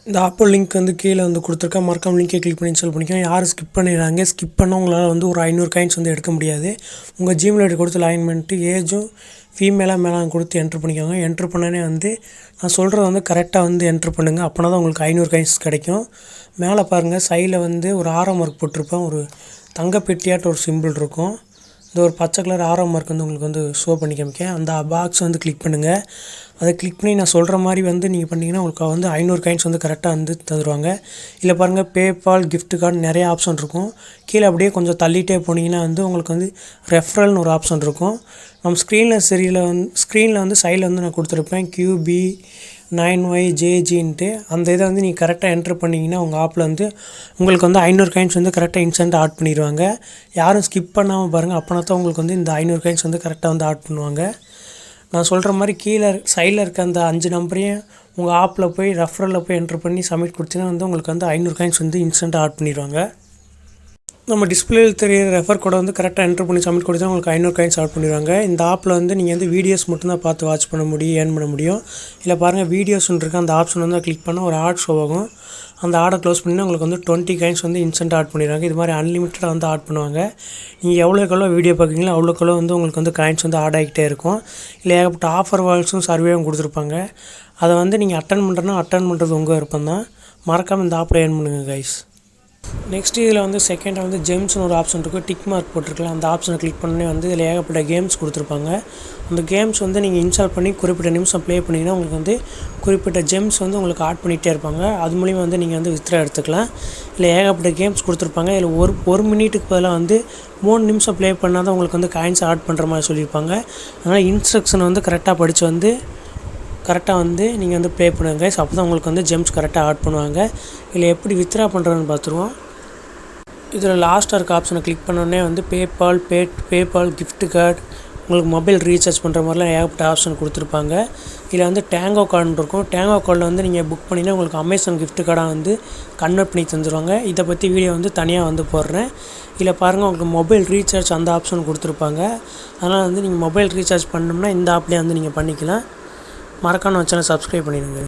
இந்த ஆப்போட லிங்க் வந்து கீழே வந்து கொடுத்துருக்கேன். மறக்காம லிங்கை கிளிக் பண்ணி இன்ஸ்டால் பண்ணிக்கோங்க. யாரும் ஸ்கிப் பண்ணிடுறாங்க. ஸ்கிப் பண்ணால் உங்களால் வந்து ஒரு 500 காயின்ஸ் வந்து எடுக்க முடியாது. உங்கள் ஜிமெயில் ஐடி கொடுத்து லாகின் பண்ணிட்டு ஏஜும் ஃபீமேலாக மேலாக கொடுத்து என்ட்ரு பண்ணிக்கோங்க. என்ட்ரு பண்ணனே வந்து நான் சொல்கிறத வந்து கரெக்டாக வந்து என்ட்ரு பண்ணுங்கள். அப்போனா தான் உங்களுக்கு 500 காயின்ஸ் கிடைக்கும். மேலே பாருங்கள், சைடில் வந்து ஒரு ஆரோ மார்க் போட்டிருப்பேன். ஒரு தங்க பெட்டியாட்ட ஒரு சிம்பிள் இருக்கும். இந்த ஒரு பச்சை கலர் ஆரோ மார்க் வந்து உங்களுக்கு வந்து ஷோ பண்ணி காமிக்கேன். அந்த பாக்ஸ் வந்து கிளிக் பண்ணுங்கள். அதை கிளிக் பண்ணி நான் சொல்கிற மாதிரி வந்து நீங்கள் பண்ணிங்கன்னா உங்களுக்கு வந்து 500 காயின்ஸ் வந்து கரெக்டாக வந்து தந்துடுவாங்க. இல்லை பாருங்கள், பேபால், கிஃப்ட் கார்டு நிறைய ஆப்ஷன் இருக்கும். கீழே அப்படியே கொஞ்சம் தள்ளிகிட்டே போனீங்கன்னா வந்து உங்களுக்கு வந்து ரெஃபரல்னு ஒரு ஆப்ஷன் இருக்கும். நம்ம ஸ்க்ரீனில் வந்து சைடில் வந்து நான் கொடுத்துருப்பேன் QB9YJGன்ட்டு. அந்த இதை வந்து நீங்கள் கரெக்டாக என்ட்ரு பண்ணிங்கன்னா உங்கள் ஆப்பில் வந்து உங்களுக்கு வந்து 500 காயின்ஸ் வந்து கரெக்டாக இன்ஸ்டன்ட்டாக ஆட் பண்ணிடுவாங்க. யாரும் ஸ்கிப் பண்ணாமல் பாருங்கள். அப்போனா தான் உங்களுக்கு வந்து இந்த 500 காயின்ஸ் வந்து கரெக்டாக வந்து ஆட் பண்ணுவாங்க. நான் சொல்கிற மாதிரி கீழே சைடில் இருக்க அந்த 5 நம்பரையும் உங்கள் ஆப்பில் போய் ரெஃபரலில் போய் என்ட்ரு பண்ணி சப்மிட் கொடுத்தீங்கன்னா வந்து உங்களுக்கு வந்து 500 காயின்ஸ் வந்து இன்ஸ்டன்ட்டாக ஆட் பண்ணிடுவாங்க. நம்ம டிஸ்பிளேயில் தெரியிற ரெஃபர் கோடை வந்து கரெக்டாக என்ட்ரு பண்ணி சப்மிட் கொடுத்தா உங்களுக்கு 500 காயின்ஸ் ஆட் பண்ணிடுவாங்க. இந்த ஆப்பில் வந்து நீங்கள் வந்து வீடியோஸ் மட்டும்தான் பார்த்து வாட்ச் பண்ண முடியும், ஏர்ன் பண்ண முடியும். இல்லை பாருங்கள், வீடியோஸ்ன்னு இருக்க அந்த ஆப்ஷன் வந்து கிளிக் பண்ணால் ஒரு ஆட் ஷோ ஆகும். அந்த ஆடை க்ளோஸ் பண்ணினா உங்களுக்கு வந்து 20 காயின்ஸ் வந்து இன்ஸ்டன்ட்டாக ஆட் பண்ணிடுவாங்க. இது மாதிரி அன்லிமிட்டடாக வந்து ஆட் பண்ணுவாங்க. நீங்கள் எவ்வளோக்கெவ்வளோ வீடியோ பார்க்குறீங்களோ அவ்வளோக்கெவ்வளோ வந்து உங்களுக்கு வந்து காயின்ஸ் வந்து ஆட் ஆகிக்கிட்டே இருக்கும். இல்லை ஏகப்பட்ட ஆஃபர் வால்ஸும் சர்வேவும் கொடுத்துருப்பாங்க. அதை வந்து நீங்கள் அட்டன் பண்ணுறது உங்கள் விருப்பம் தான். மறக்காமல் இந்த ஆப்பில் ஏர்ன் பண்ணுங்கள் கைஸ். நெக்ஸ்ட் இதில் வந்து செகண்டாக வந்து ஜெம்ஸ்னு ஒரு ஆப்ஷன் இருக்குது. டிக் மார்க் போட்டிருக்கலாம். அந்த ஆப்ஷனை கிளிக் பண்ணி வந்து இதில் ஏகப்பட்ட கேம்ஸ் கொடுத்துருப்பாங்க. அந்த கேம்ஸ் வந்து நீங்கள் இன்ஸ்டால் பண்ணி குறிப்பிட்ட நிமிஷம் ப்ளே பண்ணிங்கன்னா உங்களுக்கு வந்து குறிப்பிட்ட ஜெம்ஸ் வந்து உங்களுக்கு ஆட் பண்ணிகிட்டே இருப்பாங்க. அது மூலிமா வந்து நீங்கள் வந்து வித்ரா எடுத்துக்கலாம். இல்லை ஏகப்பட்ட கேம்ஸ் கொடுத்துருப்பாங்க. இதில் ஒரு மினிட்டுக்கு பதிலாக வந்து 3 நிமிஷம் ப்ளே பண்ணால் தான் உங்களுக்கு வந்து காயின்ஸ் ஆட் பண்ணுற மாதிரி சொல்லியிருப்பாங்க. அதனால் இன்ஸ்ட்ரக்ஷனை வந்து கரெக்டாக படித்து வந்து கரெக்டாக வந்து நீங்கள் வந்து ப்ளே பண்ணுங்க கைஸ். அப்போ தான் உங்களுக்கு வந்து ஜெம்ஸ் கரெக்டாக ஆட் பண்ணுவாங்க. இல்லை எப்படி வித்ரா பண்ணுறதுன்னு பார்த்துருவோம். இதில் லாஸ்ட்டாக இருக்க ஆப்ஷனை கிளிக் பண்ணோடனே வந்து பேபால், கிஃப்ட் கார்டு, உங்களுக்கு மொபைல் ரீசார்ஜ் பண்ணுற மாதிரிலாம் ஏகப்பட்ட ஆப்ஷன் கொடுத்துருப்பாங்க. இதில் வந்து டேங்கோ கார்டுன்னு இருக்கும். டேங்கோ கார்டில் வந்து நீங்கள் புக் பண்ணிங்கன்னா உங்களுக்கு அமேசான் கிஃப்ட் கார்டாக வந்து கன்வெர்ட் பண்ணி தந்துடுவாங்க. இதை பற்றி வீடியோ வந்து தனியாக வந்து போடுறேன். இதில் பாருங்கள், உங்களுக்கு மொபைல் ரீசார்ஜ் அந்த ஆப்ஷன் கொடுத்துருப்பாங்க. அதனால் வந்து நீங்கள் மொபைல் ரீசார்ஜ் பண்ணோம்னா இந்த ஆப்லேயே வந்து நீங்கள் பண்ணிக்கலாம். மறக்காம சேனல் சப்ஸ்கிரைப் பண்ணிடுங்க.